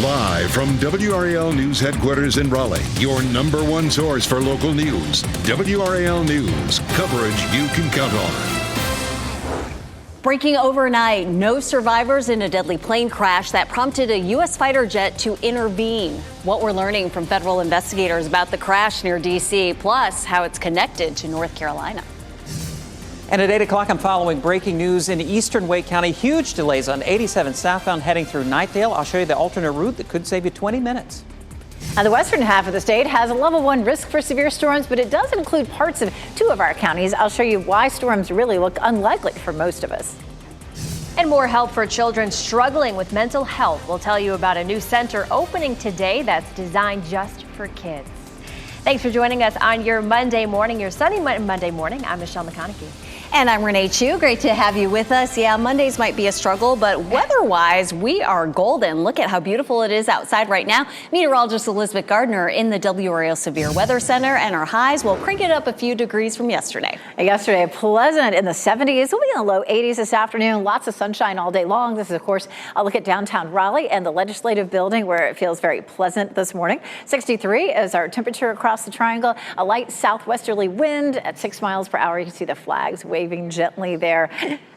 Live from WRAL News Headquarters in Raleigh, your number one source for local news. WRAL News, coverage you can count on. Breaking overnight, no survivors in a deadly plane crash that prompted a U.S. fighter jet to intervene. What we're learning from federal investigators about the crash near D.C., plus how it's connected to North Carolina. And at 8 o'clock, I'm following breaking news in eastern Wake County. Huge delays on 87 southbound heading through Knightdale. I'll show you the alternate route that could save you 20 minutes. Now, the western half of the state has a level 1 risk for severe storms, but it does include parts of 2 of our counties. I'll show you why storms really look unlikely for most of us. And more help for children struggling with mental health. We'll tell you about a new center opening today that's designed just for kids. Thanks for joining us on your Monday morning, your sunny Monday morning. I'm Michelle McConaughey. And I'm Renee Chu. Great to have you with us. Yeah, Mondays might be a struggle, but weather-wise, we are golden. Look at how beautiful it is outside right now. Meteorologist Elizabeth Gardner in the WRAL Severe Weather Center, and our highs will crank it up a few degrees from yesterday. Yesterday, pleasant in the 70s. We'll be in the low 80s this afternoon. Lots of sunshine all day long. This is, of course, a look at downtown Raleigh and the Legislative Building, where it feels very pleasant this morning. 63 is our temperature across the triangle. A light southwesterly wind at 6 miles per hour. You can see the flags waving gently there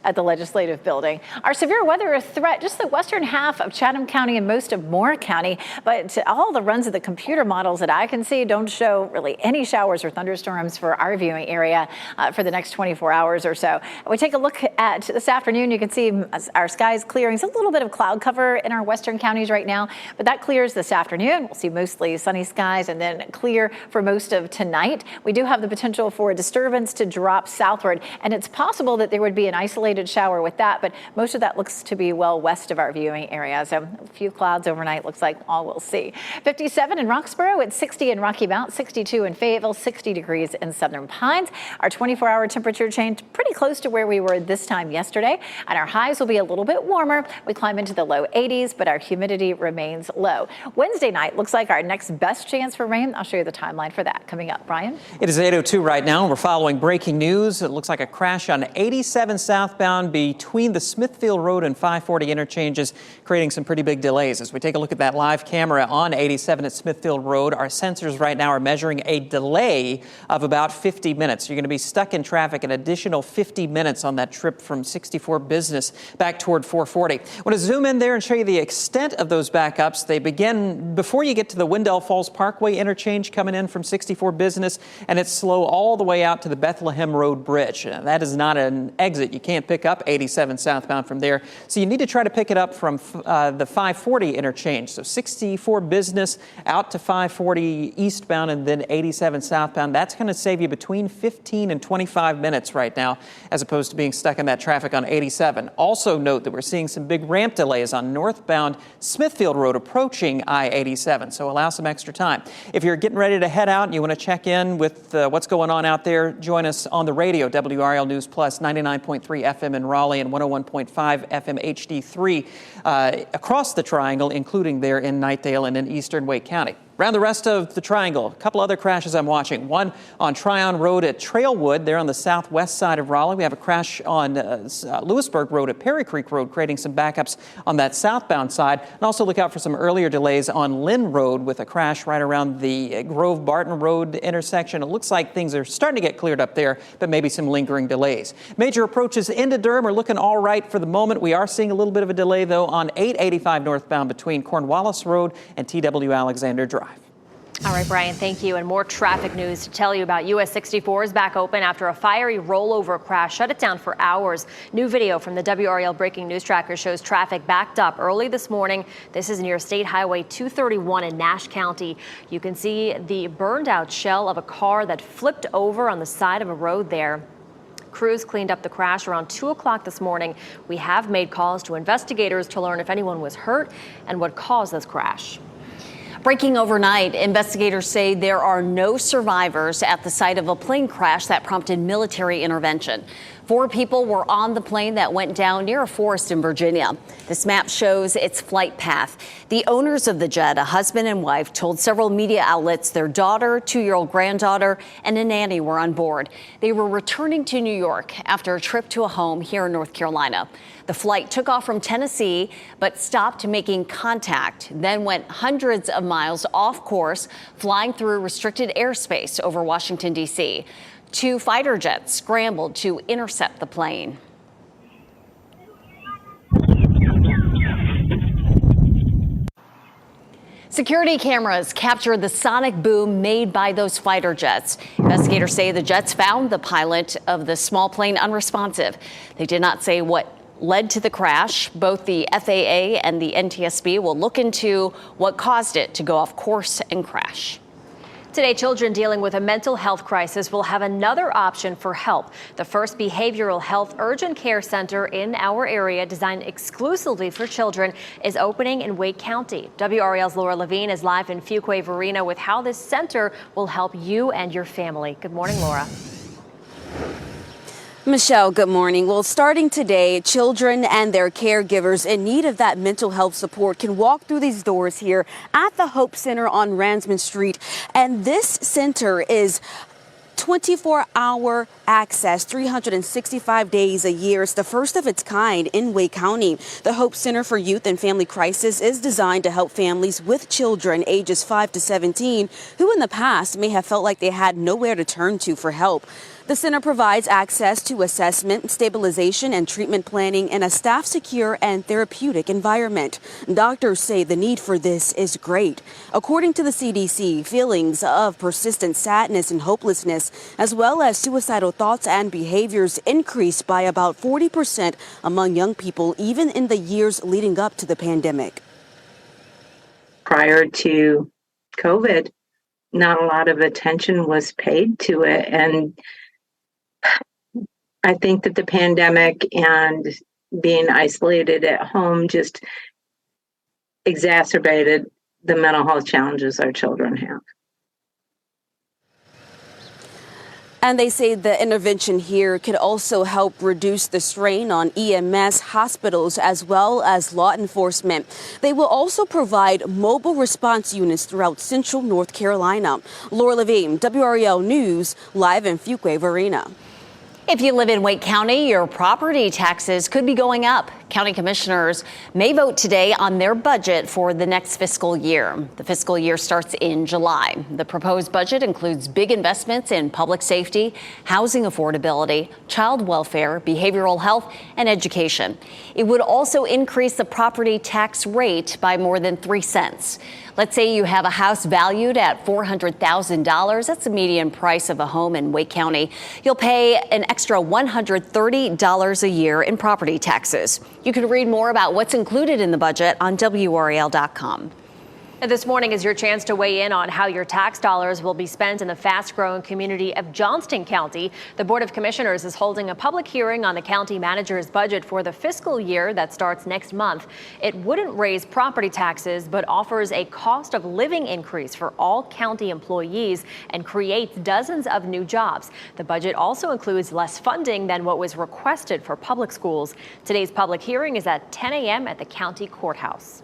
at the Legislative Building. Our severe weather threat, just the western half of Chatham County and most of Moore County, but all the runs of the computer models that I can see don't show really any showers or thunderstorms for our viewing area for the next 24 hours or so. We take a look at this afternoon. You can see our skies clearing. It's a little bit of cloud cover in our western counties right now, but that clears this afternoon. We'll see mostly sunny skies and then clear for most of tonight. We do have the potential for a disturbance to drop southward, and it's possible that there would be an isolated shower with that, but most of that looks to be well west of our viewing area. So a few clouds overnight looks like all we'll see. 57 in Roxborough, it's 60 in Rocky Mount, 62 in Fayetteville, 60 degrees in Southern Pines. Our 24-hour temperature changed pretty close to where we were this time yesterday, and our highs will be a little bit warmer. We climb into the low 80s, but our humidity remains low. Wednesday night looks like our next best chance for rain. I'll show you the timeline for that coming up. Brian? It is 8:02 right now, and we're following breaking news. It looks like a crash on 87 southbound between the Smithfield Road and 540 interchanges, creating some pretty big delays. As we take a look at that live camera on 87 at Smithfield Road, our sensors right now are measuring a delay of about 50 minutes. You're going to be stuck in traffic an additional 50 minutes on that trip from 64 Business back toward 440. I want to zoom in there and show you the extent of those backups. They begin before you get to the Wendell Falls Parkway interchange coming in from 64 Business, and it's slow all the way out to the Bethlehem Road Bridge. That is not an exit. You can't pick up 87 southbound from there. So you need to try to pick it up from the 540 interchange. So 64 Business out to 540 eastbound and then 87 southbound. That's going to save you between 15 and 25 minutes right now, as opposed to being stuck in that traffic on 87. Also note that we're seeing some big ramp delays on northbound Smithfield Road approaching I-87. So allow some extra time. If you're getting ready to head out and you want to check in with what's going on out there, join us on the radio, WRAL News Plus, 99.3 FM in Raleigh and 101.5 FM HD3 across the triangle, including there in Knightdale and in eastern Wake County. Around the rest of the triangle, a couple other crashes I'm watching. One on Tryon Road at Trailwood, there on the southwest side of Raleigh. We have a crash on Lewisburg Road at Perry Creek Road, creating some backups on that southbound side. And also look out for some earlier delays on Lynn Road with a crash right around the Grove Barton Road intersection. It looks like things are starting to get cleared up there, but maybe some lingering delays. Major approaches into Durham are looking all right for the moment. We are seeing a little bit of a delay, though, on 885 northbound between Cornwallis Road and TW Alexander Drive. All right, Brian, thank you. And more traffic news to tell you about. US 64 is back open after a fiery rollover crash shut it down for hours. New video from the WRAL Breaking News Tracker shows traffic backed up early this morning. This is near State Highway 231 in Nash County. You can see the burned out shell of a car that flipped over on the side of a road there. Crews cleaned up the crash around 2 o'clock this morning. We have made calls to investigators to learn if anyone was hurt and what caused this crash. Breaking overnight, investigators say there are no survivors at the site of a plane crash that prompted military intervention. 4 people were on the plane that went down near a forest in Virginia. This map shows its flight path. The owners of the jet, a husband and wife, told several media outlets their daughter, 2-year-old granddaughter, and a nanny were on board. They were returning to New York after a trip to a home here in North Carolina. The flight took off from Tennessee, but stopped making contact, then went hundreds of miles off course, flying through restricted airspace over Washington, D.C. 2 fighter jets scrambled to intercept the plane. Security cameras captured the sonic boom made by those fighter jets. Investigators say the jets found the pilot of the small plane unresponsive. They did not say what led to the crash. Both the FAA and the NTSB will look into what caused it to go off course and crash. Today, children dealing with a mental health crisis will have another option for help. The first behavioral health urgent care center in our area, designed exclusively for children, is opening in Wake County. WRAL's Laura Levine is live in Fuquay Varina with how this center will help you and your family. Good morning, Laura. Michelle, good morning. Well, starting today, children and their caregivers in need of that mental health support can walk through these doors here at the Hope Center on Ransman Street. And this center is 24-hour access, 365 days a year. It's the first of its kind in Wake County. The Hope Center for Youth and Family Crisis is designed to help families with children ages 5 to 17 who in the past may have felt like they had nowhere to turn to for help. The center provides access to assessment, stabilization, and treatment planning in a staff-secure and therapeutic environment. Doctors say the need for this is great. According to the CDC, feelings of persistent sadness and hopelessness, as well as suicidal thoughts and behaviors, increased by about 40% among young people, even in the years leading up to the pandemic. Prior to COVID, not a lot of attention was paid to it, and I think that the pandemic and being isolated at home just exacerbated the mental health challenges our children have. And they say the intervention here could also help reduce the strain on EMS, hospitals, as well as law enforcement. They will also provide mobile response units throughout central North Carolina. Laura Levine, WRAL News, live in Fuquay Varina. If you live in Wake County, your property taxes could be going up. County commissioners may vote today on their budget for the next fiscal year. The fiscal year starts in July. The proposed budget includes big investments in public safety, housing affordability, child welfare, behavioral health, and education. It would also increase the property tax rate by more than 3 cents. Let's say you have a house valued at $400,000. That's the median price of a home in Wake County. You'll pay an extra $130 a year in property taxes. You can read more about what's included in the budget on WRAL.com. And this morning is your chance to weigh in on how your tax dollars will be spent in the fast-growing community of Johnston County. The Board of Commissioners is holding a public hearing on the county manager's budget for the fiscal year that starts next month. It wouldn't raise property taxes, but offers a cost of living increase for all county employees and creates dozens of new jobs. The budget also includes less funding than what was requested for public schools. Today's public hearing is at 10 a.m. at the county courthouse.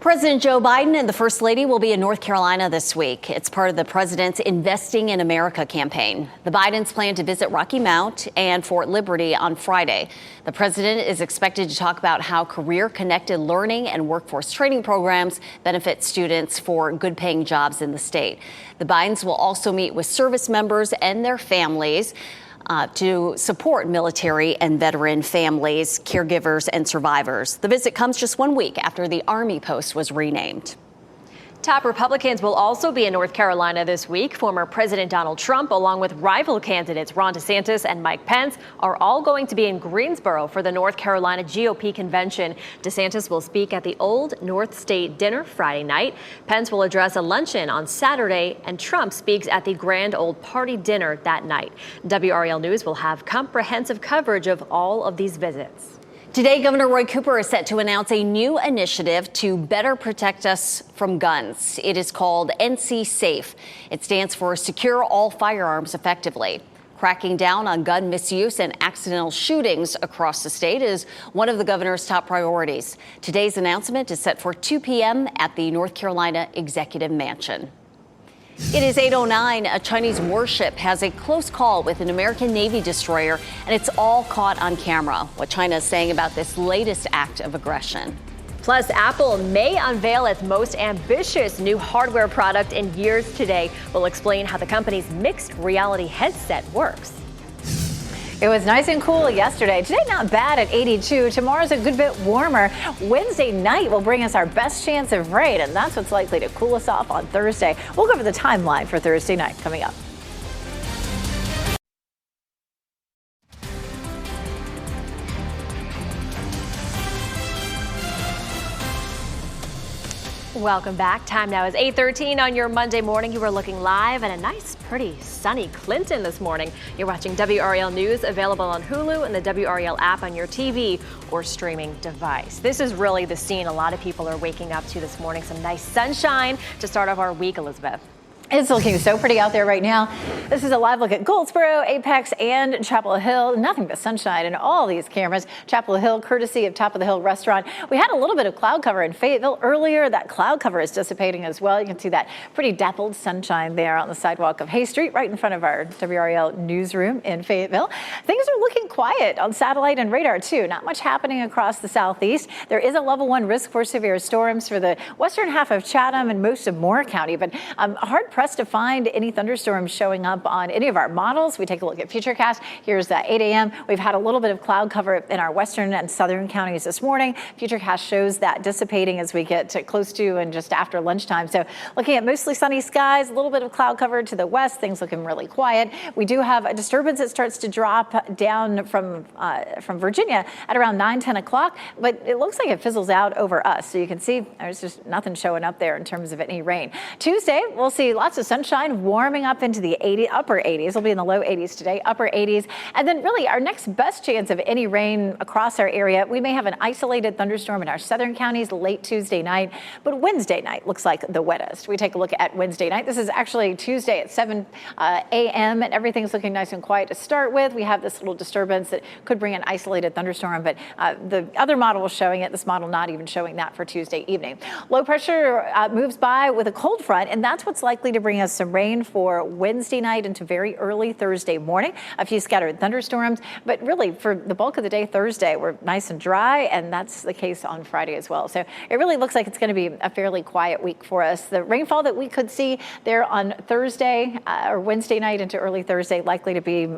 President Joe Biden and the First Lady will be in North Carolina this week. It's part of the president's Investing in America campaign. The Bidens plan to visit Rocky Mount and Fort Liberty on Friday. The president is expected to talk about how career-connected learning and workforce training programs benefit students for good-paying jobs in the state. The Bidens will also meet with service members and their families to support military and veteran families, caregivers, and survivors. The visit comes just 1 week after the Army post was renamed. Top Republicans will also be in North Carolina this week. Former President Donald Trump, along with rival candidates Ron DeSantis and Mike Pence, are all going to be in Greensboro for the North Carolina GOP convention. DeSantis will speak at the Old North State Dinner Friday night. Pence will address a luncheon on Saturday, and Trump speaks at the Grand Old Party dinner that night. WRAL News will have comprehensive coverage of all of these visits. Today, Governor Roy Cooper is set to announce a new initiative to better protect us from guns. It is called NC Safe. It stands for Secure All Firearms Effectively. Cracking down on gun misuse and accidental shootings across the state is one of the governor's top priorities. Today's announcement is set for 2 p.m. at the North Carolina Executive Mansion. It is 8:09. A Chinese warship has a close call with an American Navy destroyer, and it's all caught on camera. What China is saying about this latest act of aggression. Plus, Apple may unveil its most ambitious new hardware product in years today. We'll explain how the company's mixed reality headset works. It was nice and cool yesterday. Today, not bad at 82. Tomorrow's a good bit warmer. Wednesday night will bring us our best chance of rain, and that's what's likely to cool us off on Thursday. We'll go over the timeline for Thursday night coming up. Welcome back. Time now is 8:13 on your Monday morning. You are looking live at a nice, pretty sunny Clinton this morning. You're watching WRAL News, available on Hulu and the WRAL app on your TV or streaming device. This is really the scene a lot of people are waking up to this morning. Some nice sunshine to start off our week, Elizabeth. It's looking so pretty out there right now. This is a live look at Goldsboro, Apex, and Chapel Hill. Nothing but sunshine in all these cameras. Chapel Hill, courtesy of Top of the Hill Restaurant. We had a little bit of cloud cover in Fayetteville earlier. That cloud cover is dissipating as well. You can see that pretty dappled sunshine there on the sidewalk of Hay Street, right in front of our WRAL newsroom in Fayetteville. Things are looking quiet on satellite and radar, too. Not much happening across the southeast. There is a level 1 risk for severe storms for the western half of Chatham and most of Moore County, but hard pressed to find any thunderstorms showing up on any of our models. We take a look at Futurecast. Here's the 8 a.m. We've had a little bit of cloud cover in our western and southern counties this morning. Futurecast shows that dissipating as we get to close to and just after lunchtime. So looking at mostly sunny skies, a little bit of cloud cover to the west, things looking really quiet. We do have a disturbance that starts to drop down from Virginia at around 9-10 o'clock, but it looks like it fizzles out over us. So you can see there's just nothing showing up there in terms of any rain. Tuesday, we'll see lots of sunshine warming up into the upper 80s. We'll be in the low 80s today, upper 80s. And then really our next best chance of any rain across our area, we may have an isolated thunderstorm in our southern counties late Tuesday night, but Wednesday night looks like the wettest. We take a look at Wednesday night. This is actually Tuesday at 7 a.m. and everything's looking nice and quiet to start with. We have this little disturbance that could bring an isolated thunderstorm, but the other model was showing it, this model not even showing that for Tuesday evening. Low pressure moves by with a cold front, and that's what's likely to bring us some rain for Wednesday night into very early Thursday morning. A few scattered thunderstorms, but really for the bulk of the day Thursday, we're nice and dry, and that's the case on Friday as well. So it really looks like it's going to be a fairly quiet week for us. The rainfall that we could see there on Thursday or Wednesday night into early Thursday likely to be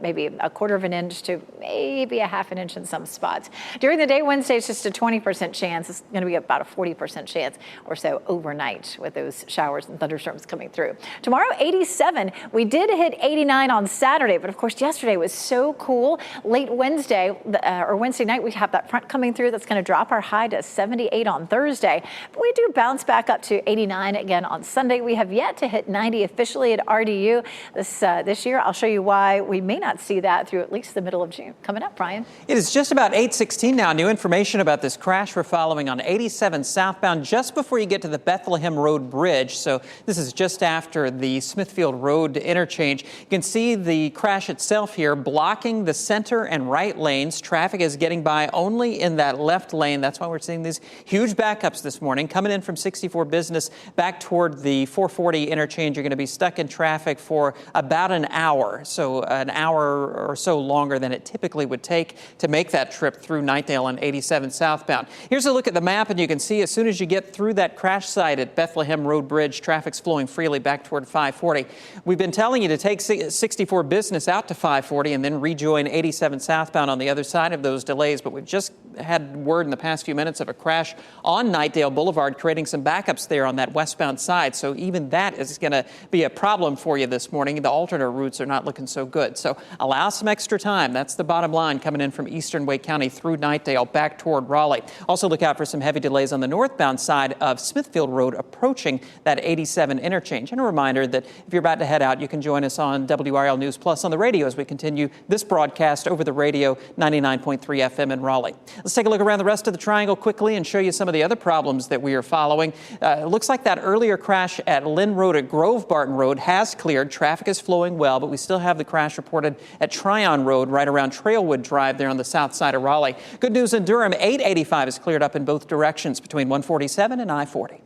maybe a quarter of an inch to maybe a half an inch in some spots. During the day Wednesday, it's just a 20% chance. It's going to be about a 40% chance or so overnight with those showers and thunderstorms coming through. Tomorrow, 87. We did hit 89 on Saturday, but of course, yesterday was so cool. Late Wednesday or Wednesday night, we have that front coming through that's going to drop our high to 78 on Thursday. But we do bounce back up to 89 again on Sunday. We have yet to hit 90 officially at RDU this year. I'll show you why we may not see that through at least the middle of June. Coming up, Brian. It is just about 8:16 now. New information about this crash we're following on 87 southbound just before you get to the Bethlehem Road Bridge. So this is just after the Smithfield Road interchange. You can see the crash itself here blocking the center and right lanes. Traffic is getting by only in that left lane. That's why we're seeing these huge backups this morning. Coming in from 64 Business back toward the 440 interchange, you're going to be stuck in traffic for about an hour. So an hour or so longer than it typically would take to make that trip through Knightdale on 87 southbound. Here's a look at the map, and you can see as soon as you get through that crash site at Bethlehem Road Bridge, traffic's flowing freely back toward 540. We've been telling you to take 64 Business out to 540 and then rejoin 87 southbound on the other side of those delays, but we've just had word in the past few minutes of a crash on Knightdale Boulevard, creating some backups there on that westbound side. So even that is going to be a problem for you this morning. The alternate routes are not looking so good. So allow some extra time. That's the bottom line coming in from eastern Wake County through Knightdale back toward Raleigh. Also look out for some heavy delays on the northbound side of Smithfield Road approaching that 87 interchange. interchange. And a reminder that if you're about to head out, you can join us on WRAL News Plus on the radio as we continue this broadcast over the radio, 99.3 FM in Raleigh. Let's take a look around the rest of the triangle quickly and show you some of the other problems that we are following. It looks like that earlier crash at Lynn Road at Grove Barton Road has cleared. Traffic is flowing well, but we still have the crash reported at Tryon Road right around Trailwood Drive there on the south side of Raleigh. Good news in Durham, 885 is cleared up in both directions between 147 and I-40.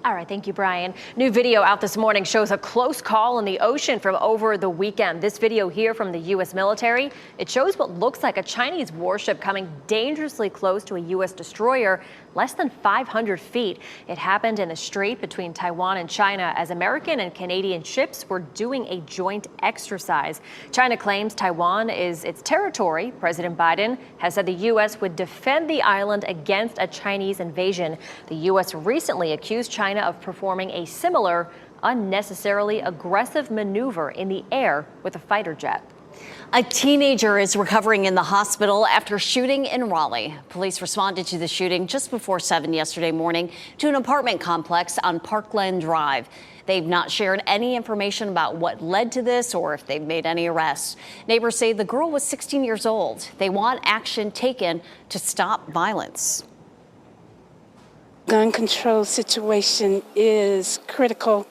All right, thank you, Brian. New video out this morning shows a close call in the ocean from over the weekend. This video here from the U.S. military, it shows what looks like a Chinese warship coming dangerously close to a U.S. destroyer, less than 500 feet. It happened in the strait between Taiwan and China as American and Canadian ships were doing a joint exercise. China claims Taiwan is its territory. President Biden has said the U.S. would defend the island against a Chinese invasion. The U.S. recently accused China of performing a similar, unnecessarily aggressive maneuver in the air with a fighter jet. A teenager is recovering in the hospital after shooting in Raleigh. Police responded to the shooting just before 7 yesterday morning to an apartment complex on Parkland Drive. They've not shared any information about what led to this or if they've made any arrests. Neighbors say the girl was 16 years old. They want action taken to stop violence. Gun control situation is critical,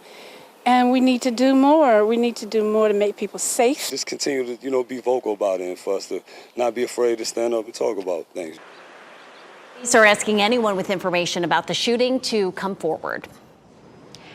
and we need to do more. We need to do more to make people safe. Just continue to, be vocal about it and for us to not be afraid to stand up and talk about things. Police are asking anyone with information about the shooting to come forward.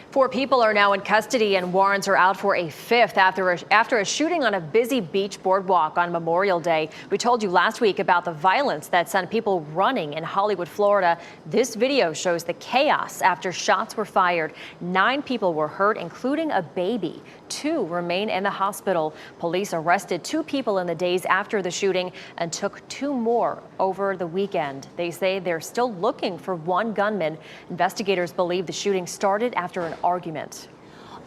4 people are now in custody and warrants are out for a 5th after a shooting on a busy beach boardwalk on Memorial Day. We told you last week about the violence that sent people running in Hollywood, Florida. This video shows the chaos after shots were fired. 9 people were hurt, including a baby. 2 remain in the hospital. Police arrested 2 people in the days after the shooting and took 2 more over the weekend. They say they're still looking for 1 gunman. Investigators believe the shooting started after an argument.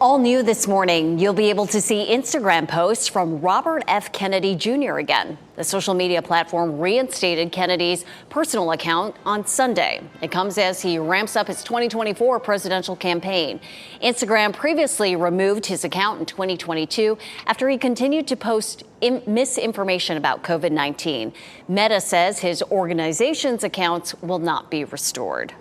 All new this morning, you'll be able to see Instagram posts from Robert F. Kennedy Jr. again. The social media platform reinstated Kennedy's personal account on Sunday. It comes as he ramps up his 2024 presidential campaign. Instagram previously removed his account in 2022 after he continued to post misinformation about COVID-19. Meta says his organization's accounts will not be restored.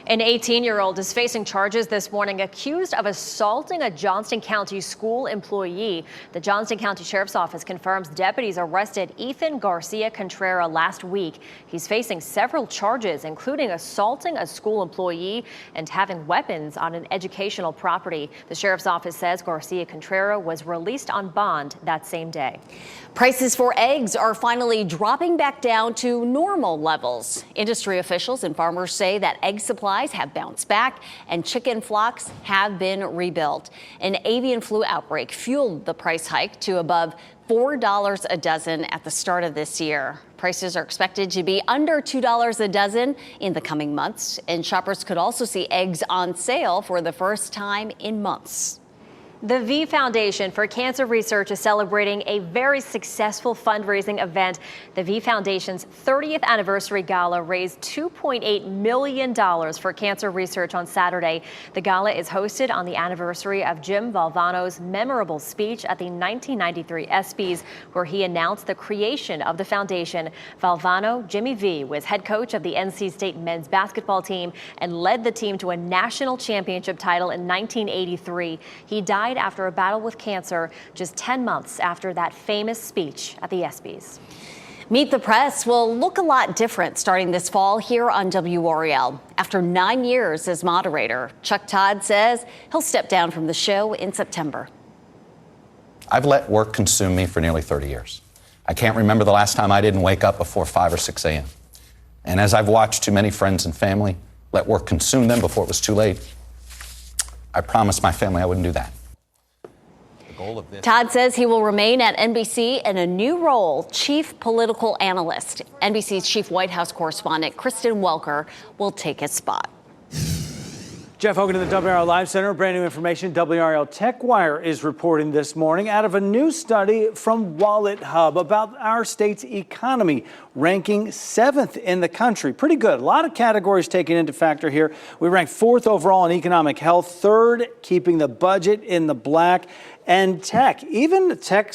An 18-year-old is facing charges this morning accused of assaulting a Johnston County school employee. The Johnston County Sheriff's Office confirms deputies arrested Ethan Garcia Contrera last week. He's facing several charges, including assaulting a school employee and having weapons on an educational property. The Sheriff's Office says Garcia Contrera was released on bond that same day. Prices for eggs are finally dropping back down to normal levels. Industry officials and farmers say that egg supplies have bounced back and chicken flocks have been rebuilt. An avian flu outbreak fueled the price hike to above $4 a dozen at the start of this year. Prices are expected to be under $2 a dozen in the coming months, and shoppers could also see eggs on sale for the first time in months. The V Foundation for Cancer Research is celebrating a very successful fundraising event. The V Foundation's 30th anniversary gala raised $2.8 million for cancer research on Saturday. The gala is hosted on the anniversary of Jim Valvano's memorable speech at the 1993 ESPYs, where he announced the creation of the foundation. Valvano, Jimmy V, was head coach of the NC State men's basketball team and led the team to a national championship title in 1983. He died after a battle with cancer just 10 months after that famous speech at the ESPYs. Meet the Press will look a lot different starting this fall here on WRAL. After 9 years as moderator, Chuck Todd says he'll step down from the show in September. I've let work consume me for nearly 30 years. I can't remember the last time I didn't wake up before 5 or 6 a.m. And as I've watched too many friends and family let work consume them before it was too late, I promised my family I wouldn't do that. Todd says he will remain at NBC in a new role, chief political analyst. NBC's chief White House correspondent Kristen Welker will take his spot. Jeff Hogan in the WRAL Live Center. Brand new information. WRAL TechWire is reporting this morning out of a new study from Wallet Hub about our state's economy, ranking 7th in the country. Pretty good. A lot of categories taken into factor here. We rank 4th overall in economic health, 3rd keeping the budget in the black, and tech. Even the tech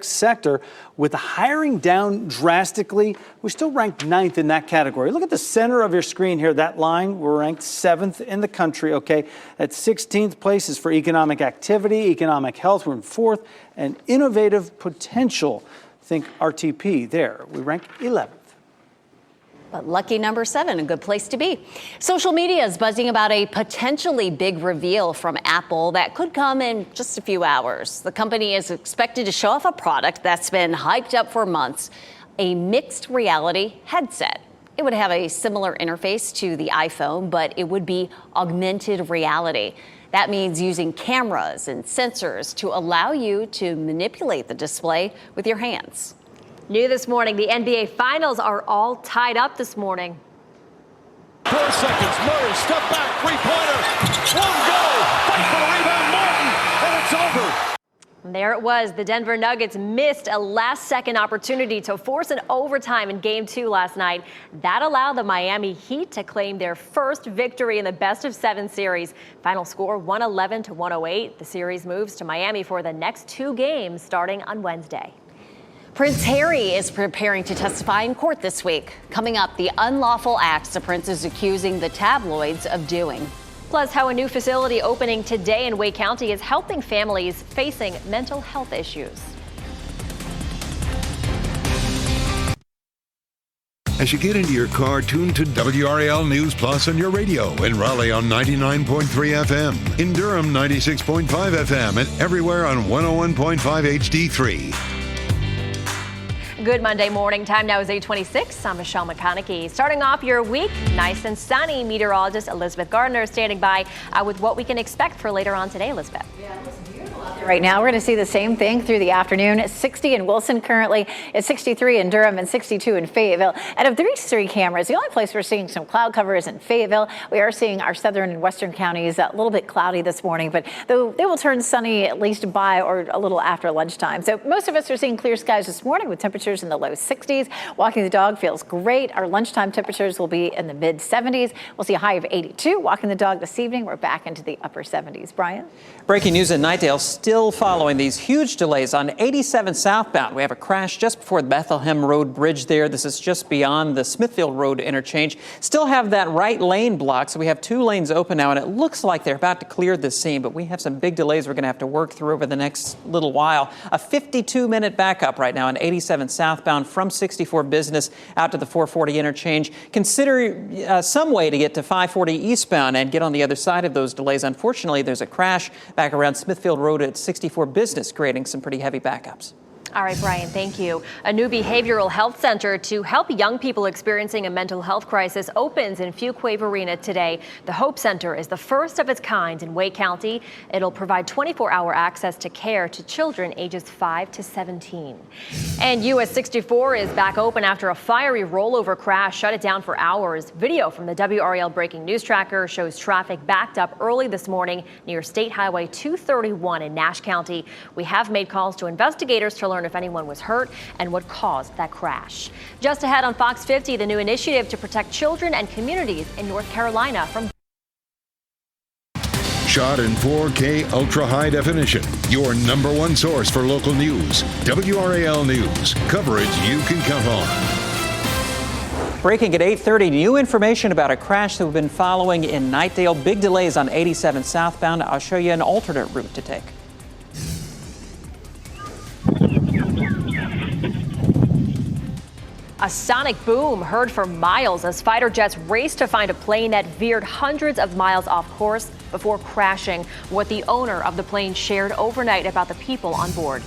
sector, with the hiring down drastically, we still ranked 9th in that category. Look at the center of your screen here, that line. We're ranked 7th in the country, okay? At 16th place is for economic activity, economic health. We're in 4th, and innovative potential. Think RTP there. We rank 11th. But lucky number 7, a good place to be. Social media is buzzing about a potentially big reveal from Apple that could come in just a few hours. The company is expected to show off a product that's been hyped up for months, a mixed reality headset. It would have a similar interface to the iPhone, but it would be augmented reality. That means using cameras and sensors to allow you to manipulate the display with your hands. New this morning, the NBA Finals are all tied up this morning. 4 seconds, Murray, step back, three-pointer, one goal, fight for the rebound, Martin, and it's over. And there it was. The Denver Nuggets missed a last-second opportunity to force an overtime in Game 2 last night. That allowed the Miami Heat to claim their first victory in the best-of-7 series. Final score 111-108. The series moves to Miami for the next 2 games starting on Wednesday. Prince Harry is preparing to testify in court this week. Coming up, the unlawful acts the prince is accusing the tabloids of doing. Plus, how a new facility opening today in Wake County is helping families facing mental health issues. As you get into your car, tune to WRAL News Plus on your radio. In Raleigh on 99.3 FM. In Durham, 96.5 FM. And everywhere on 101.5 HD3. Good Monday morning. Time now is 8:26. I'm Michelle McConaughey. Starting off your week, nice and sunny. Meteorologist Elizabeth Gardner standing by with what we can expect for later on today, Elizabeth. Right now, we're going to see the same thing through the afternoon. It's 60 in Wilson currently. It's 63 in Durham and 62 in Fayetteville. And of these 3 cameras, the only place we're seeing some cloud cover is in Fayetteville. We are seeing our southern and western counties a little bit cloudy this morning, but they will turn sunny at least by or a little after lunchtime. So most of us are seeing clear skies this morning with temperatures in the low 60s. Walking the dog feels great. Our lunchtime temperatures will be in the mid 70s. We'll see a high of 82. Walking the dog this evening, we're back into the upper 70s. Brian? Breaking news in Knightdale, still following these huge delays on 87 southbound. We have a crash just before the Bethlehem Road Bridge there. This is just beyond the Smithfield Road interchange. Still have that right lane blocked, so we have 2 lanes open now, and it looks like they're about to clear this seam, but we have some big delays we're going to have to work through over the next little while. A 52-minute backup right now on 87 southbound from 64 Business out to the 440 interchange. Consider some way to get to 540 eastbound and get on the other side of those delays. Unfortunately, there's a crash back around Smithfield Road at 64 Business, creating some pretty heavy backups. All right, Brian, thank you. A new behavioral health center to help young people experiencing a mental health crisis opens in Fuquay Arena today. The Hope Center is the first of its kind in Wake County. It'll provide 24-hour access to care to children ages 5 to 17. And US 64 is back open after a fiery rollover crash shut it down for hours. Video from the WRAL breaking news tracker shows traffic backed up early this morning near State Highway 231 in Nash County. We have made calls to investigators to learn if anyone was hurt and what caused that crash. Just ahead on Fox 50, the new initiative to protect children and communities in North Carolina from Shot in 4K ultra high definition. Your number 1 source for local news. WRAL News. Coverage you can count on. Breaking at 8:30, new information about a crash that we've been following in Knightdale. Big delays on 87 southbound. I'll show you an alternate route to take. A sonic boom heard for miles as fighter jets raced to find a plane that veered hundreds of miles off course before crashing. What the owner of the plane shared overnight about the people on board.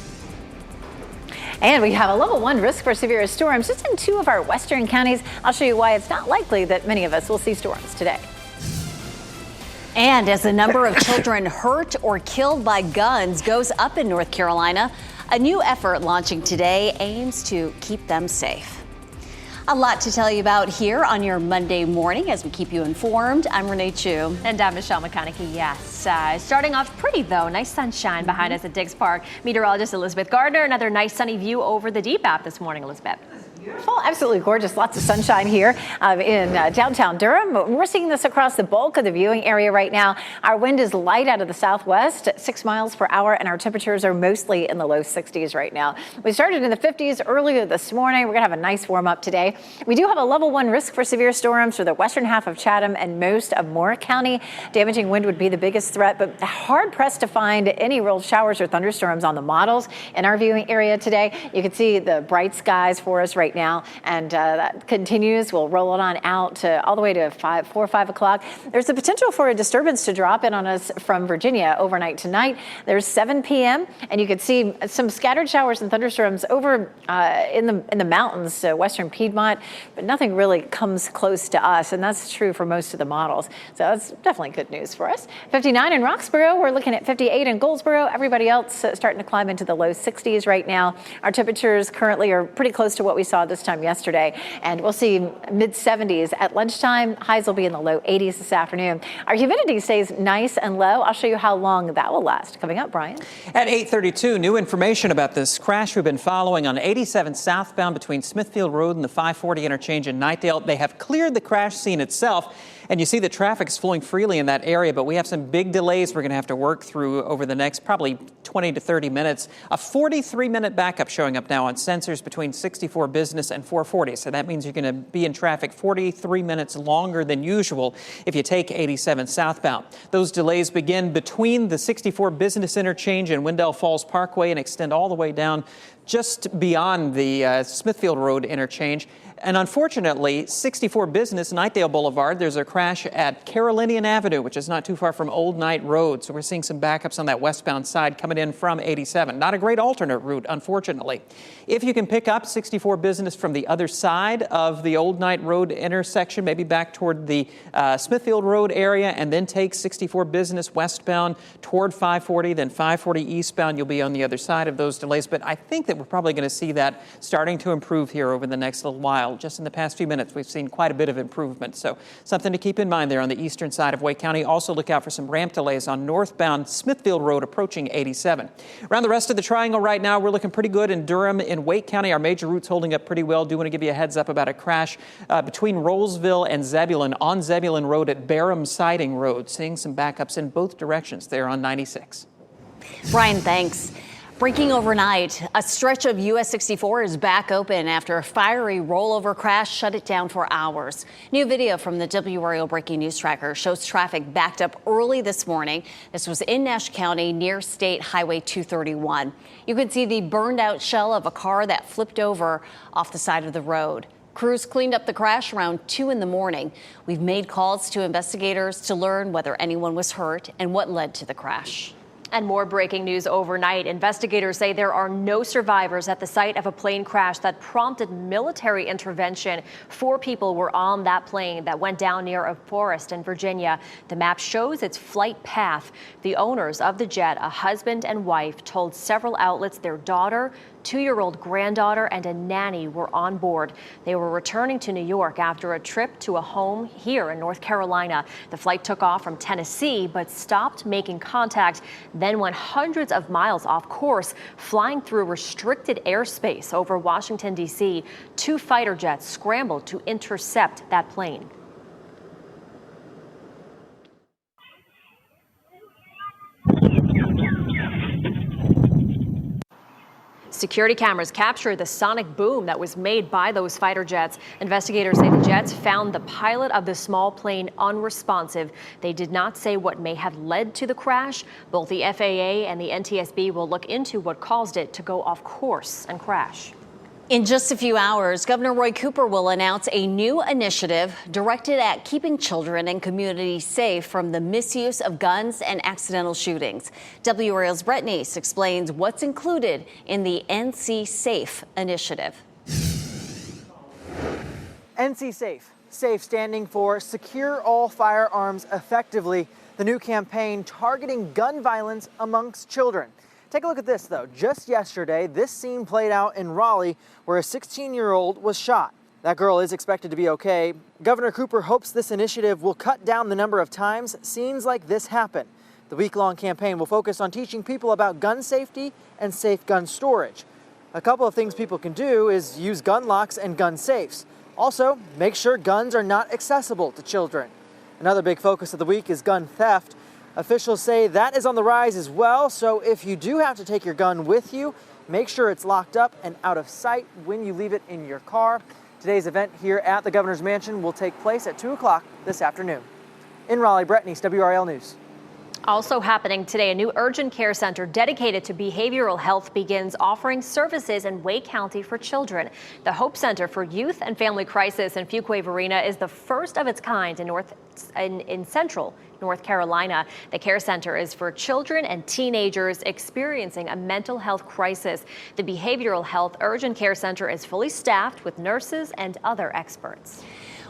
And we have a level 1 risk for severe storms just in 2 of our western counties. I'll show you why it's not likely that many of us will see storms today. And as the number of children hurt or killed by guns goes up in North Carolina, a new effort launching today aims to keep them safe. A lot to tell you about here on your Monday morning as we keep you informed. I'm Renee Chu. And I'm Michelle McConaughey. Yes. Starting off pretty, though. Nice sunshine behind us at Diggs Park. Meteorologist Elizabeth Gardner. Another nice sunny view over the Deep App this morning, Elizabeth. Beautiful, absolutely gorgeous. Lots of sunshine here in downtown Durham. We're seeing this across the bulk of the viewing area right now. Our wind is light out of the southwest, 6 miles per hour, and our temperatures are mostly in the low 60s right now. We started in the 50s earlier this morning. We're going to have a nice warm up today. We do have a level 1 risk for severe storms for the western half of Chatham and most of Moore County. Damaging wind would be the biggest threat, but hard pressed to find any real showers or thunderstorms on the models in our viewing area today. You can see the bright skies for us right now, and that continues. We'll roll it on out to all the way to 4 or 5 o'clock. There's the potential for a disturbance to drop in on us from Virginia overnight tonight. There's 7 p.m. and you can see some scattered showers and thunderstorms over in the mountains, western Piedmont, but nothing really comes close to us, and that's true for most of the models. So that's definitely good news for us. 59 in Roxborough. We're looking at 58 in Goldsboro. Everybody else starting to climb into the low 60s right now. Our temperatures currently are pretty close to what we saw this time yesterday, and we'll see mid 70s at lunchtime. Highs will be in the low 80s this afternoon. Our humidity stays nice and low. I'll show you how long that will last. Coming up, Brian. At 8:32, new information about this crash we've been following on 87 southbound between Smithfield Road and the 540 interchange in Knightdale. They have cleared the crash scene itself, and you see the traffic is flowing freely in that area, but we have some big delays we're going to have to work through over the next probably 20 to 30 minutes. A 43-minute backup showing up now on sensors between 64 Business and 440. So that means you're going to be in traffic 43 minutes longer than usual if you take 87 southbound. Those delays begin between the 64 Business interchange and Wendell Falls Parkway and extend all the way down just beyond the Smithfield Road interchange. And unfortunately, 64 Business, Knightdale Boulevard, there's a crash at Carolinian Avenue, which is not too far from Old Knight Road. So we're seeing some backups on that westbound side coming in from 87. Not a great alternate route, unfortunately. If you can pick up 64 Business from the other side of the Old Knight Road intersection, maybe back toward the Smithfield Road area, and then take 64 Business westbound toward 540, then 540 eastbound, you'll be on the other side of those delays. But I think that we're probably going to see that starting to improve here over the next little while. Just in the past few minutes, we've seen quite a bit of improvement. So something to keep in mind there on the eastern side of Wake County. Also look out for some ramp delays on northbound Smithfield Road approaching 87. Around the rest of the triangle right now, we're looking pretty good in Durham. In Wake County, our major routes holding up pretty well. Do want to give you a heads up about a crash between Rollsville and Zebulon on Zebulon Road at Barham Siding Road. Seeing some backups in both directions there on 96. Brian, thanks. Breaking overnight, a stretch of US 64 is back open after a fiery rollover crash shut it down for hours. New video from the WRAL Breaking News Tracker shows traffic backed up early this morning. This was in Nash County near State Highway 231. You can see the burned out shell of a car that flipped over off the side of the road. Crews cleaned up the crash around 2 in the morning. We've made calls to investigators to learn whether anyone was hurt and what led to the crash. And more breaking news overnight. Investigators say there are no survivors at the site of a plane crash that prompted military intervention. 4 people were on that plane that went down near a forest in Virginia. The map shows its flight path. The owners of the jet, a husband and wife, told several outlets their daughter, 2-year-old granddaughter, and a nanny were on board. They were returning to New York after a trip to a home here in North Carolina. The flight took off from Tennessee but stopped making contact, then went hundreds of miles off course, flying through restricted airspace over Washington, D.C. 2 fighter jets scrambled to intercept that plane. Security cameras captured the sonic boom that was made by those fighter jets. Investigators say the jets found the pilot of the small plane unresponsive. They did not say what may have led to the crash. Both the FAA and the NTSB will look into what caused it to go off course and crash. In just a few hours, Governor Roy Cooper will announce a new initiative directed at keeping children and communities safe from the misuse of guns and accidental shootings. WRAL's Brett Neese explains what's included in the NC Safe initiative. NC Safe. SAFE standing for Secure All Firearms Effectively, the new campaign targeting gun violence amongst children. Take a look at this, though. Just yesterday, this scene played out in Raleigh where a 16-year-old was shot. That girl is expected to be okay. Governor Cooper hopes this initiative will cut down the number of times scenes like this happen. The week-long campaign will focus on teaching people about gun safety and safe gun storage. A couple of things people can do is use gun locks and gun safes. Also, make sure guns are not accessible to children. Another big focus of the week is gun theft. Officials say that is on the rise as well, so if you do have to take your gun with you, make sure it's locked up and out of sight when you leave it in your car. Today's event here at the Governor's Mansion will take place at 2 o'clock this afternoon. In Raleigh, Brett Neese, WRAL News. Also happening today, a new urgent care center dedicated to behavioral health begins offering services in Wake County for children. The Hope Center for Youth and Family Crisis in Fuquay-Varina is the first of its kind in central North Carolina. The care center is for children and teenagers experiencing a mental health crisis. The Behavioral Health Urgent Care Center is fully staffed with nurses and other experts.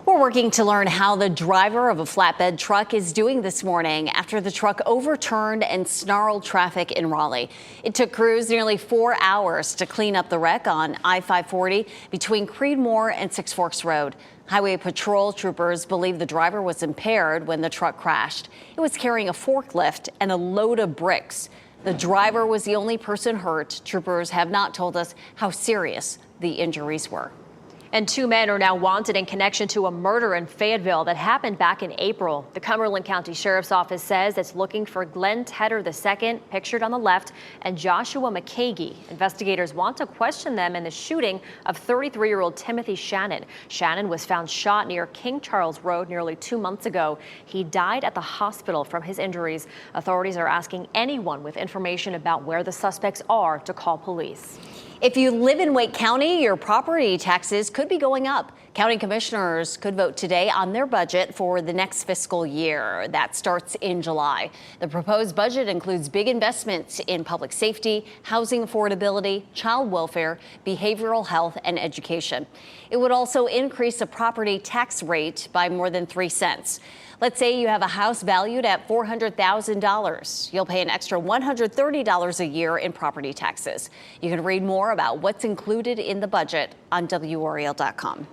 We're working to learn how the driver of a flatbed truck is doing this morning after the truck overturned and snarled traffic in Raleigh. It took crews nearly 4 hours to clean up the wreck on I-540 between Creedmoor and Six Forks Road. Highway patrol troopers believe the driver was impaired when the truck crashed. It was carrying a forklift and a load of bricks. The driver was the only person hurt. Troopers have not told us how serious the injuries were. And 2 men are now wanted in connection to a murder in Fayetteville that happened back in April. The Cumberland County Sheriff's Office says it's looking for Glenn Tedder II, pictured on the left, and Joshua McCagey. Investigators want to question them in the shooting of 33-year-old Timothy Shannon. Shannon was found shot near King Charles Road nearly 2 months ago. He died at the hospital from his injuries. Authorities are asking anyone with information about where the suspects are to call police. If you live in Wake County, your property taxes could be going up. County commissioners could vote today on their budget for the next fiscal year. That starts in July. The proposed budget includes big investments in public safety, housing affordability, child welfare, behavioral health, and education. It would also increase the property tax rate by more than 3 cents. Let's say you have a house valued at $400,000. You'll pay an extra $130 a year in property taxes. You can read more about what's included in the budget on WRAL.com.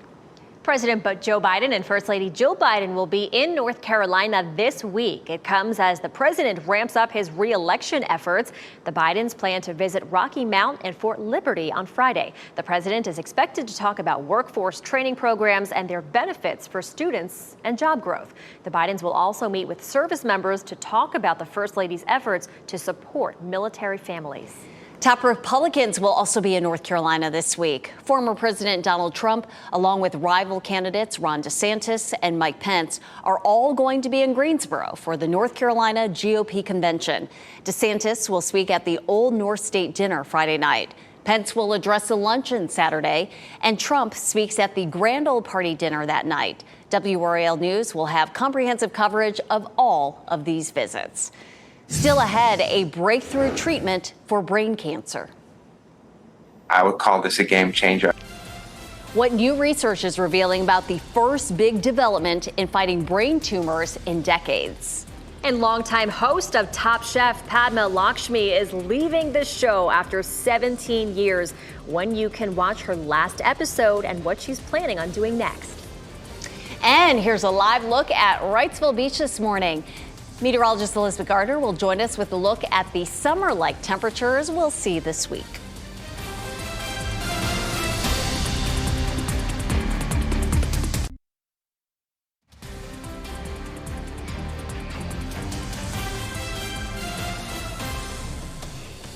President Joe Biden and First Lady Jill Biden will be in North Carolina this week. It comes as the president ramps up his re-election efforts. The Bidens plan to visit Rocky Mount and Fort Liberty on Friday. The president is expected to talk about workforce training programs and their benefits for students and job growth. The Bidens will also meet with service members to talk about the First Lady's efforts to support military families. Top Republicans will also be in North Carolina this week. Former President Donald Trump, along with rival candidates Ron DeSantis and Mike Pence, are all going to be in Greensboro for the North Carolina GOP convention. DeSantis will speak at the Old North State Dinner Friday night. Pence will address a luncheon Saturday, and Trump speaks at the Grand Old Party dinner that night. WRAL News will have comprehensive coverage of all of these visits. Still ahead, a breakthrough treatment for brain cancer. I would call this a game changer. What new research is revealing about the first big development in fighting brain tumors in decades. And longtime host of Top Chef, Padma Lakshmi, is leaving the show after 17 years. When you can watch her last episode and what she's planning on doing next. And here's a live look at Wrightsville Beach this morning. Meteorologist Elizabeth Gardner will join us with a look at the summer-like temperatures we'll see this week.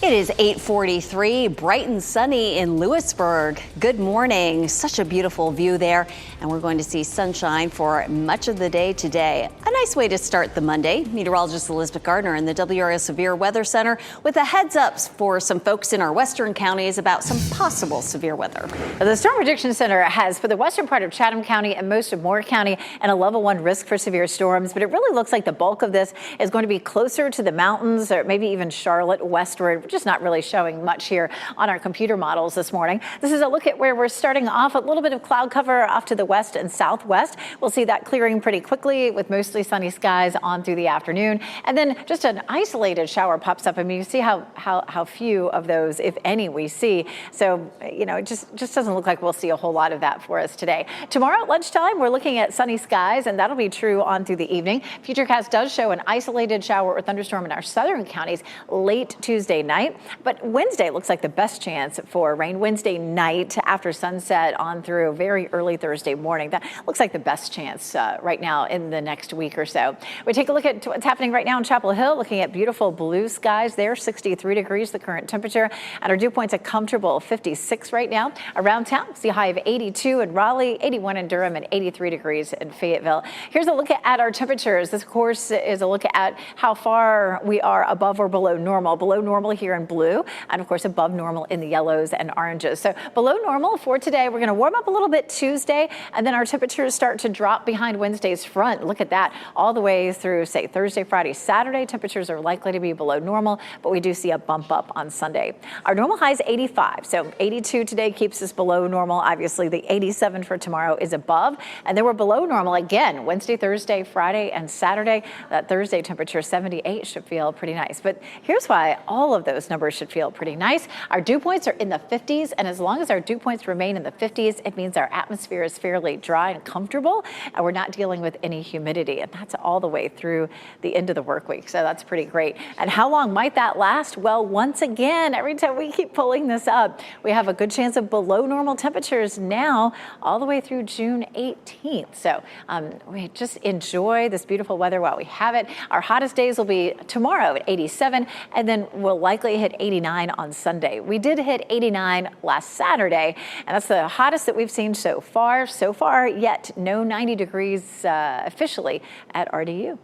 It is 8:43, bright and sunny in Lewisburg. Good morning. Such a beautiful view there, and we're going to see sunshine for much of the day today. A nice way to start the Monday. Meteorologist Elizabeth Gardner in the WRAL Severe Weather Center with a heads up for some folks in our western counties about some possible severe weather. The Storm Prediction Center has for the western part of Chatham County and most of Moore County and a level 1 risk for severe storms, but it really looks like the bulk of this is going to be closer to the mountains or maybe even Charlotte westward. just not really showing much here on our computer models this morning. This is a look at where we're starting off. A little bit of cloud cover off to the west and southwest. We'll see that clearing pretty quickly with mostly sunny skies on through the afternoon. And then just an isolated shower pops up. I mean, you see how few of those, if any, we see. So, it just doesn't look like we'll see a whole lot of that for us today. Tomorrow at lunchtime, we're looking at sunny skies, and that'll be true on through the evening. Futurecast does show an isolated shower or thunderstorm in our southern counties late Tuesday night. But Wednesday looks like the best chance for rain. Wednesday night after sunset on through very early Thursday morning. That looks like the best chance right now in the next week or so. We take a look at what's happening right now in Chapel Hill, looking at beautiful blue skies there, 63 degrees the current temperature. And our dew point's a comfortable 56 right now. Around town, see a high of 82 in Raleigh, 81 in Durham, and 83 degrees in Fayetteville. Here's a look at our temperatures. This, of course, is a look at how far we are above or below normal. Below normal here in blue, and of course above normal in the yellows and oranges. So below normal for today. We're going to warm up a little bit Tuesday, and then our temperatures start to drop behind Wednesday's front. Look at that, all the way through, say, Thursday, Friday, Saturday. Temperatures are likely to be below normal, but we do see a bump up on Sunday. Our normal high is 85, so 82 today keeps us below normal. Obviously, the 87 for tomorrow is above, and then we're below normal again Wednesday, Thursday, Friday, and Saturday. That Thursday temperature, 78, should feel pretty nice. But here's why all of those numbers should feel pretty nice. Our dew points are in the 50s, and as long as our dew points remain in the 50s, it means our atmosphere is fairly dry and comfortable, and we're not dealing with any humidity, and that's all the way through the end of the work week. So that's pretty great. And how long might that last? Well, once again, every time we keep pulling this up, we have a good chance of below normal temperatures now all the way through June 18th. So we just enjoy this beautiful weather while we have it. Our hottest days will be tomorrow at 87, and then we'll likely hit 89 on Sunday. We did hit 89 last Saturday, and that's the hottest that we've seen so far. So far, yet no 90 degrees officially at RDU.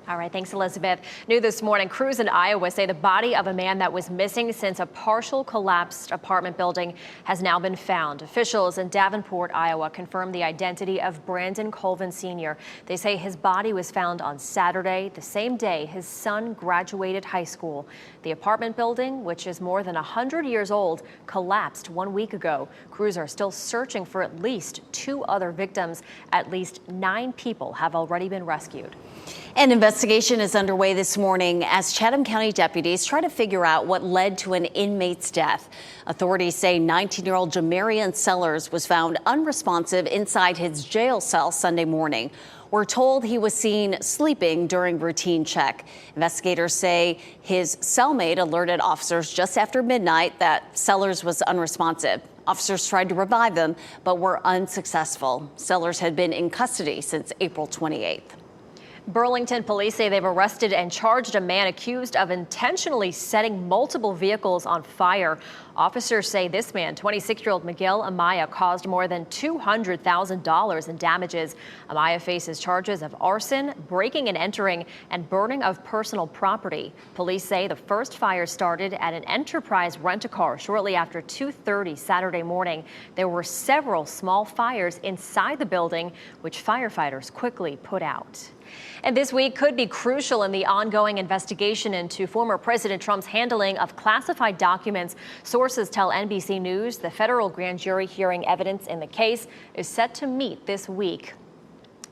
All right, thanks, Elizabeth. New this morning, crews in Iowa say the body of a man that was missing since a partial collapsed apartment building has now been found. Officials in Davenport, Iowa, confirmed the identity of Brandon Colvin Sr. They say his body was found on Saturday, the same day his son graduated high school. The apartment building, which is more than 100 years old, collapsed 1 week ago. Crews are still searching for at least 2 other victims. At least 9 people have already been rescued. An investigation is underway this morning as Chatham County deputies try to figure out what led to an inmate's death. Authorities say 19-year-old Jamarian Sellers was found unresponsive inside his jail cell Sunday morning. We're told he was seen sleeping during routine check. Investigators say his cellmate alerted officers just after midnight that Sellers was unresponsive. Officers tried to revive him, but were unsuccessful. Sellers had been in custody since April 28th. Burlington police say they've arrested and charged a man accused of intentionally setting multiple vehicles on fire. Officers say this man, 26-year-old Miguel Amaya, caused more than $200,000 in damages. Amaya faces charges of arson, breaking and entering, and burning of personal property. Police say the first fire started at an Enterprise rent-a-car shortly after 2:30 Saturday morning. There were several small fires inside the building, which firefighters quickly put out. And this week could be crucial in the ongoing investigation into former President Trump's handling of classified documents. Sources tell NBC News the federal grand jury hearing evidence in the case is set to meet this week.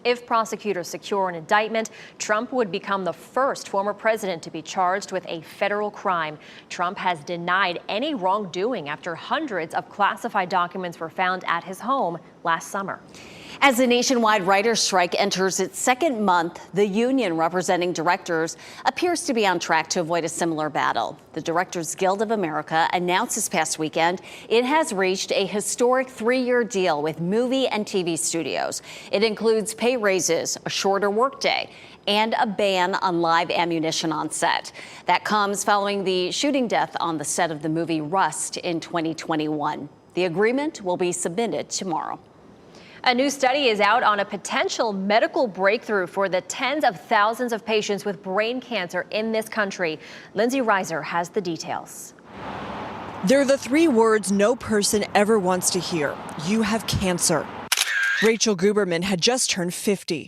If prosecutors secure an indictment, Trump would become the first former president to be charged with a federal crime. Trump has denied any wrongdoing after hundreds of classified documents were found at his home last summer. As the nationwide writers' strike enters its second month, the union representing directors appears to be on track to avoid a similar battle. The Directors Guild of America announced this past weekend it has reached a historic 3-year deal with movie and TV studios. It includes pay raises, a shorter workday, and a ban on live ammunition on set. That comes following the shooting death on the set of the movie Rust in 2021. The agreement will be submitted tomorrow. A new study is out on a potential medical breakthrough for the tens of thousands of patients with brain cancer in this country. Lindsay Reiser has the details. They're the 3 words no person ever wants to hear. You have cancer. Rachel Guberman had just turned 50.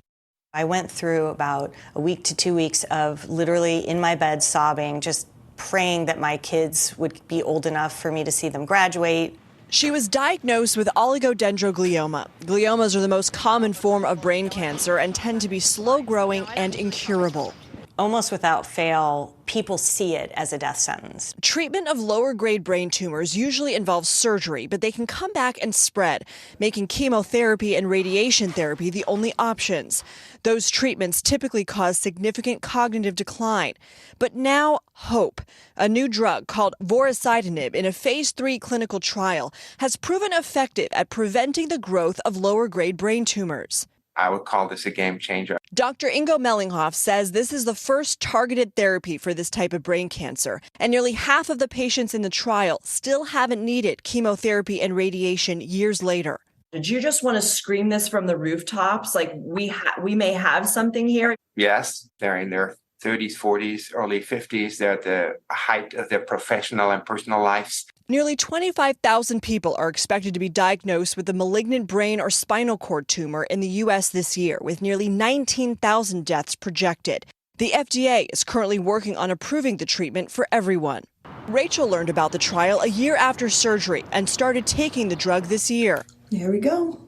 I went through about a week to 2 weeks of literally in my bed sobbing, just praying that my kids would be old enough for me to see them graduate. She was diagnosed with oligodendroglioma. Gliomas are the most common form of brain cancer and tend to be slow-growing and incurable. Almost without fail, people see it as a death sentence. Treatment of lower-grade brain tumors usually involves surgery, but they can come back and spread, making chemotherapy and radiation therapy the only options. Those treatments typically cause significant cognitive decline. But now, hope. A new drug called vorasidenib in a phase 3 clinical trial has proven effective at preventing the growth of lower-grade brain tumors. I would call this a game changer. Dr. Ingo Mellinghoff says this is the first targeted therapy for this type of brain cancer, and nearly half of the patients in the trial still haven't needed chemotherapy and radiation years later. Did you just want to scream this from the rooftops? Like, we may have something here? Yes, they're in their 30s, 40s, early 50s. They're at the height of their professional and personal lives. Nearly 25,000 people are expected to be diagnosed with a malignant brain or spinal cord tumor in the U.S. this year, with nearly 19,000 deaths projected. The FDA is currently working on approving the treatment for everyone. Rachel learned about the trial a year after surgery and started taking the drug this year. Here we go.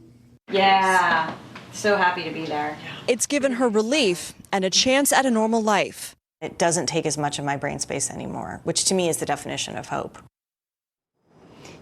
Yeah, so happy to be there. It's given her relief and a chance at a normal life. It doesn't take as much of my brain space anymore, which to me is the definition of hope.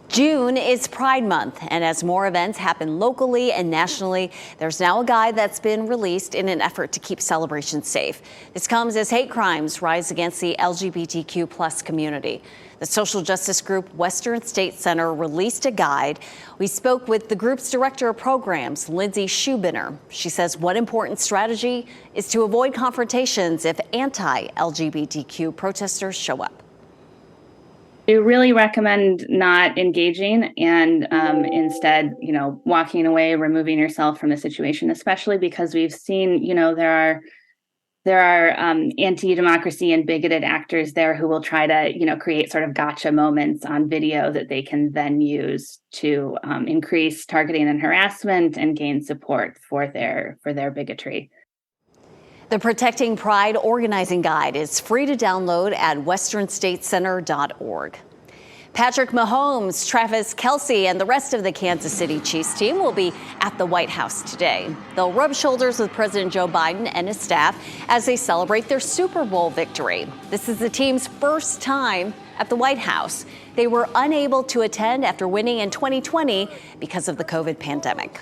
June is Pride Month, and as more events happen locally and nationally, there's now a guide that's been released in an effort to keep celebrations safe. This comes as hate crimes rise against the LGBTQ plus community. The social justice group Western State Center released a guide. We spoke with the group's director of programs, Lindsay Schubiner. She says one important strategy is to avoid confrontations if anti-LGBTQ protesters show up. We really recommend not engaging and instead, walking away, removing yourself from the situation, especially because we've seen, there are anti-democracy and bigoted actors there who will try to, create sort of gotcha moments on video that they can then use to increase targeting and harassment and gain support for their bigotry. The Protecting Pride Organizing Guide is free to download at westernstatecenter.org. Patrick Mahomes, Travis Kelce, and the rest of the Kansas City Chiefs team will be at the White House today. They'll rub shoulders with President Joe Biden and his staff as they celebrate their Super Bowl victory. This is the team's first time at the White House. They were unable to attend after winning in 2020 because of the COVID pandemic.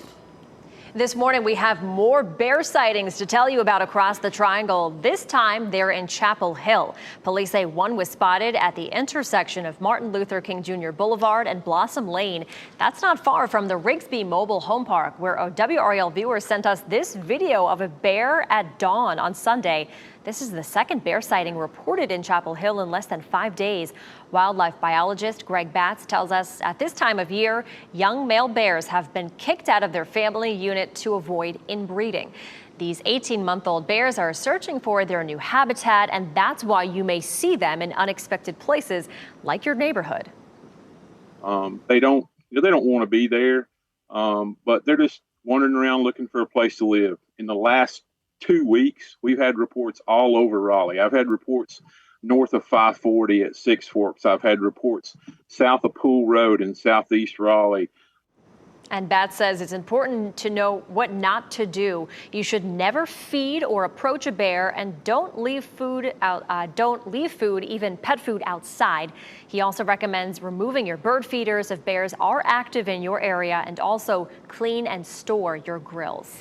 This morning, we have more bear sightings to tell you about across the triangle. This time, they're in Chapel Hill. Police say one was spotted at the intersection of Martin Luther King Jr. Boulevard and Blossom Lane. That's not far from the Rigsby Mobile Home Park, where a WRAL viewer sent us this video of a bear at dawn on Sunday. This is the second bear sighting reported in Chapel Hill in less than 5 days. Wildlife biologist Greg Batts tells us at this time of year, young male bears have been kicked out of their family unit to avoid inbreeding. These 18-month-old bears are searching for their new habitat, and that's why you may see them in unexpected places like your neighborhood. They don't want to be there, but they're just wandering around looking for a place to live. In the last 2 weeks, we've had reports all over Raleigh. I've had reports north of 540 at Six Forks. I've had reports south of Pool Road in southeast Raleigh. And Bat says it's important to know what not to do. You should never feed or approach a bear, and don't leave food, even pet food, outside. He also recommends removing your bird feeders if bears are active in your area, and also clean and store your grills.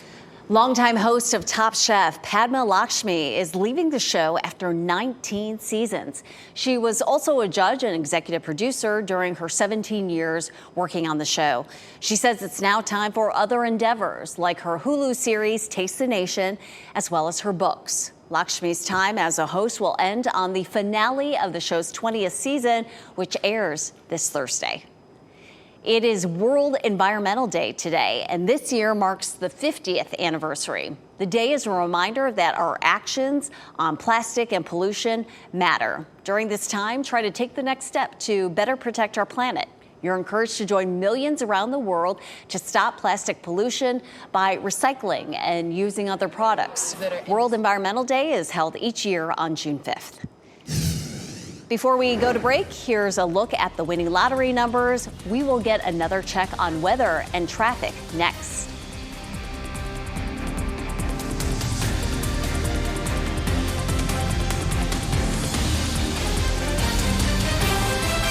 Longtime host of Top Chef, Padma Lakshmi, is leaving the show after 19 seasons. She was also a judge and executive producer during her 17 years working on the show. She says it's now time for other endeavors, like her Hulu series, Taste the Nation, as well as her books. Lakshmi's time as a host will end on the finale of the show's 20th season, which airs this Thursday. It is World Environmental Day today, and this year marks the 50th anniversary. The day is a reminder that our actions on plastic and pollution matter. During this time, try to take the next step to better protect our planet. You're encouraged to join millions around the world to stop plastic pollution by recycling and using other products. World Environmental Day is held each year on June 5th. Before we go to break, here's a look at the winning lottery numbers. We will get another check on weather and traffic next.